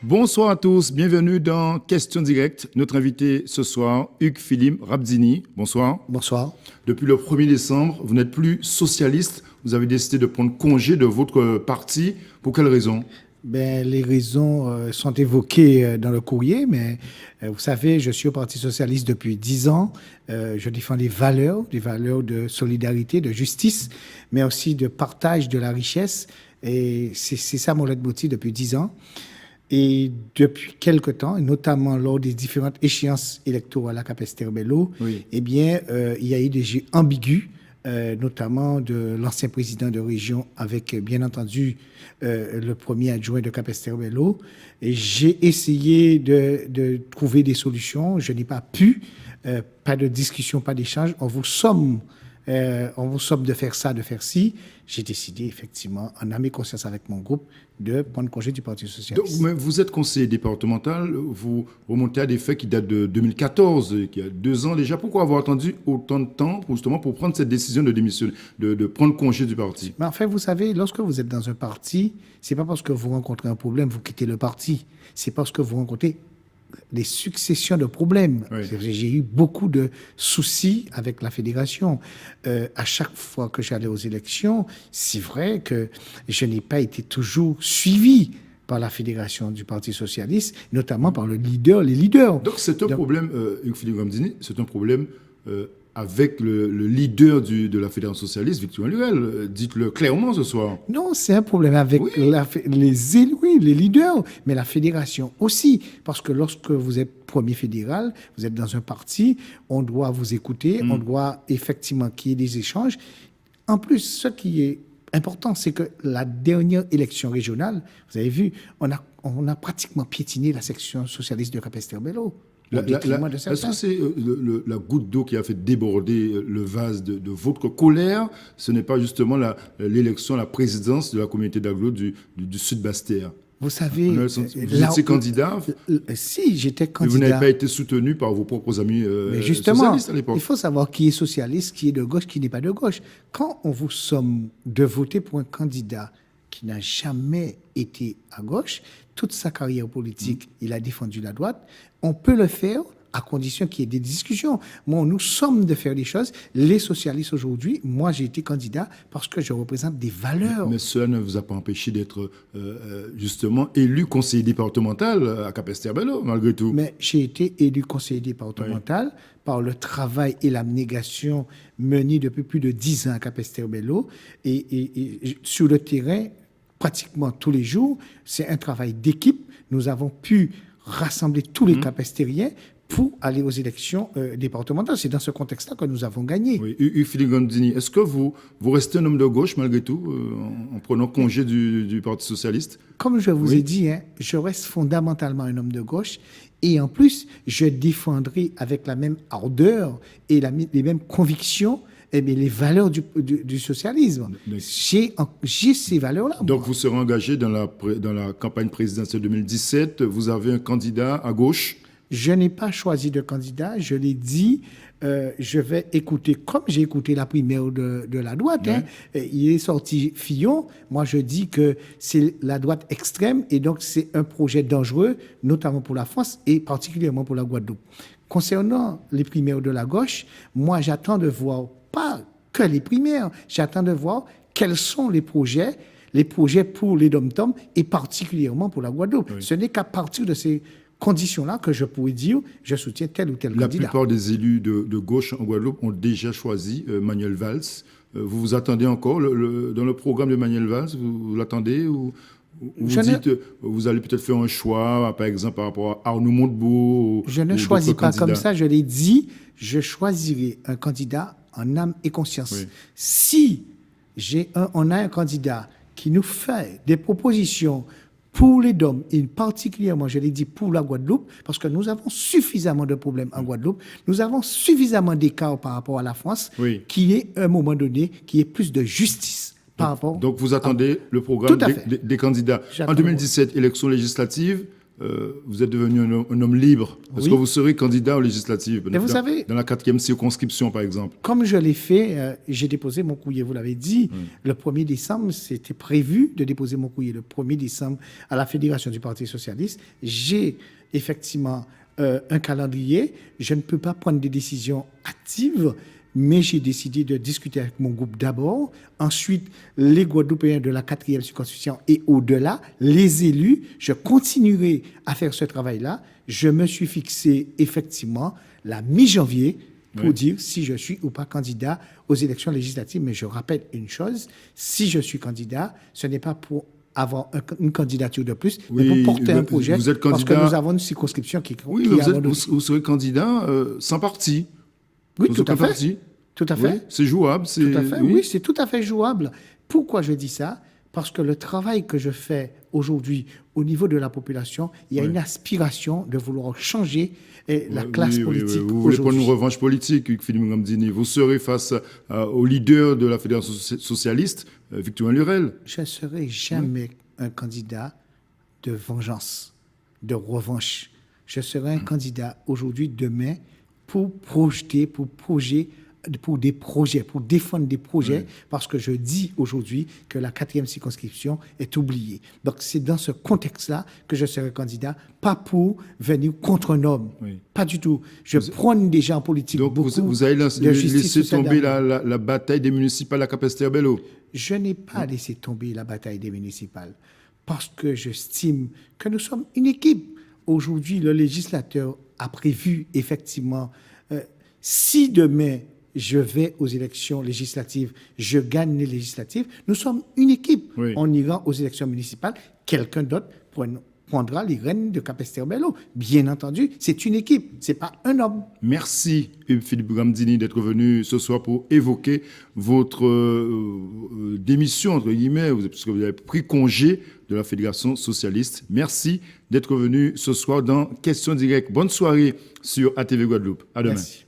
Bonsoir à tous, bienvenue dans Question Directe. Notre invité ce soir, Hugues Philippe Rabdini. Bonsoir. Bonsoir. Depuis le 1er décembre, vous n'êtes plus socialiste. Vous avez décidé de prendre congé de votre parti. Pour quelles raisons? Les raisons sont évoquées dans le courrier, mais vous savez, je suis au Parti socialiste depuis 10 ans. Je défends des valeurs de solidarité, de justice, mais aussi de partage de la richesse. Et c'est ça mon leitmotiv depuis 10 ans. Et depuis quelque temps, et notamment lors des différentes échéances électorales à Capesterre-Belle-Eau, Oui. il y a eu des jeux ambigus, notamment de l'ancien président de région avec, bien entendu, le premier adjoint de Capesterre-Belle-Eau. Et j'ai essayé de trouver des solutions. Je n'ai pas pu. Pas de discussion, pas d'échange. On vous somme de faire ça, de faire ci. J'ai décidé, effectivement, en âme et conscience avec mon groupe, de prendre congé du Parti socialiste. Mais vous êtes conseiller départemental, vous remontez à des faits qui datent de 2014, qui a 2 ans déjà. Pourquoi avoir attendu autant de temps justement pour prendre cette décision de démissionner, de prendre congé du parti? Mais enfin, vous savez, lorsque vous êtes dans un parti, c'est pas parce que vous rencontrez un problème, vous quittez le parti. C'est parce que vous rencontrez des successions de problèmes. Oui. J'ai eu beaucoup de soucis avec la fédération. À chaque fois que j'allais aux élections, c'est vrai que je n'ai pas été toujours suivi par la fédération du Parti socialiste, notamment par les leaders. Donc c'est un problème, Hugues Philippe Rabdini, c'est un problème avec le leader de la Fédération socialiste, Victor Lurel. Dites-le clairement ce soir. Non, c'est un problème avec Oui. les élus, oui, les leaders, mais la fédération aussi. Parce que lorsque vous êtes premier fédéral, vous êtes dans un parti, on doit vous écouter, on doit effectivement qu'il y ait des échanges. En plus, ce qui est important, c'est que la dernière élection régionale, vous avez vu, on a pratiquement piétiné la section socialiste de Capesterre-Belle-Eau. Est-ce que c'est la goutte d'eau qui a fait déborder le vase de votre colère? Ce n'est pas justement l'élection, la présidence de la communauté d'agglo du Sud-Bastère? Vous savez, Vous étiez candidat, si j'étais mais candidat, vous n'avez pas été soutenu par vos propres amis mais justement, socialistes à l'époque. il faut savoir qui est socialiste, qui est de gauche, qui n'est pas de gauche. Quand on vous somme de voter pour un candidat qui n'a jamais été à gauche, toute sa carrière politique, il a défendu la droite, on peut le faire à condition qu'il y ait des discussions. Moi, nous sommes de faire des choses. Les socialistes aujourd'hui, moi, j'ai été candidat parce que je représente des valeurs. Mais cela ne vous a pas empêché d'être justement élu conseiller départemental à Capesterre-Belle-Eau, malgré tout. Mais j'ai été élu conseiller départemental par le travail et l'abnégation menés depuis plus de 10 ans à Capesterre-Belle-Eau. Et sur le terrain, pratiquement tous les jours, c'est un travail d'équipe. Nous avons pu rassembler tous les Capestériens pour aller aux élections départementales. C'est dans ce contexte-là que nous avons gagné. Oui, Hugues Philippe Rabdini, est-ce que vous restez un homme de gauche malgré tout, en prenant congé du Parti socialiste? Comme je vous ai dit, je reste fondamentalement un homme de gauche et en plus, je défendrai avec la même ardeur et les mêmes convictions les valeurs du socialisme. J'ai ces valeurs-là. Donc vous serez engagé dans la campagne présidentielle 2017. Vous avez un candidat à gauche. Je n'ai pas choisi de candidat, je l'ai dit, je vais écouter, comme j'ai écouté la primaire de la droite, il est sorti Fillon, moi je dis que c'est la droite extrême et donc c'est un projet dangereux, notamment pour la France et particulièrement pour la Guadeloupe. Concernant les primaires de la gauche, moi j'attends de voir, pas que les primaires, j'attends de voir quels sont les projets pour les dom-toms et particulièrement pour la Guadeloupe. Oui. Ce n'est qu'à partir de ces conditions-là que je pourrais dire je soutiens tel ou tel La candidat. plupart des élus de gauche en Guadeloupe ont déjà choisi Manuel Valls. Vous vous attendez encore dans le programme de Manuel Valls, vous l'attendez ou vous dites vous allez peut-être faire un choix, par exemple par rapport à Arnaud Montebourg? Je ne choisis pas comme ça, je l'ai dit, je choisirai un candidat en âme et conscience. Oui. Si on a un candidat qui nous fait des propositions pour les DOM, et particulièrement, je l'ai dit, pour la Guadeloupe, parce que nous avons suffisamment de problèmes en Guadeloupe, nous avons suffisamment d'écart par rapport à la France, qui est, à un moment donné, qui est plus de justice par rapport... Donc vous attendez le programme Tout à fait. des candidats. En 2017, élection législative, vous êtes devenu un homme libre. Est-ce que vous serez candidat aux législatives Mais vous savez, dans la 4e circonscription, par exemple? Comme je l'ai fait, j'ai déposé mon courrier, vous l'avez dit, le 1er décembre, c'était prévu de déposer mon courrier le 1er décembre à la Fédération du Parti socialiste. J'ai effectivement un calendrier. Je ne peux pas prendre des décisions actives, mais j'ai décidé de discuter avec mon groupe d'abord. Ensuite, les Guadeloupéens de la 4e circonscription et au-delà, les élus. Je continuerai à faire ce travail-là. Je me suis fixé effectivement la mi-janvier pour dire si je suis ou pas candidat aux élections législatives. Mais je rappelle une chose, si je suis candidat, ce n'est pas pour avoir une candidature de plus, mais pour porter un projet, vous êtes candidat, parce que nous avons une circonscription qui oui, mais vous serez candidat sans parti. Oui, tout à fait. Tout à fait. Oui, c'est jouable. Tout à fait. Oui, c'est tout à fait jouable. Pourquoi je dis ça? Parce que le travail que je fais aujourd'hui au niveau de la population, il y a une aspiration de vouloir changer la classe politique. Vous voulez prendre une revanche politique, Philippe Ngamdini. Vous serez face au leader de la Fédération socialiste, Victorien Lurel. Je ne serai jamais un candidat de vengeance, de revanche. Je serai un candidat aujourd'hui, demain, pour projeter, pour des projets, pour défendre des projets, parce que je dis aujourd'hui que la 4e circonscription est oubliée. Donc, c'est dans ce contexte-là que je serai candidat, pas pour venir contre un homme. Pas du tout. Je prône déjà en politique donc beaucoup vous avez laissé tomber la bataille des municipales à Capesterre-Belle-Eau? Je n'ai pas laissé tomber la bataille des municipales, parce que j'estime que nous sommes une équipe. Aujourd'hui, le législateur a prévu, effectivement, si demain, je vais aux élections législatives, je gagne les législatives, nous sommes une équipe. On ira aux élections municipales, quelqu'un d'autre prendra les rênes de Capesterre-Belle-Eau. Bien entendu, c'est une équipe, ce n'est pas un homme. Merci, Philippe Ngamdini, d'être venu ce soir pour évoquer votre démission, entre guillemets, puisque vous avez pris congé de la Fédération socialiste. Merci d'être venu ce soir dans Questions directes. Bonne soirée sur ATV Guadeloupe. À demain. Merci.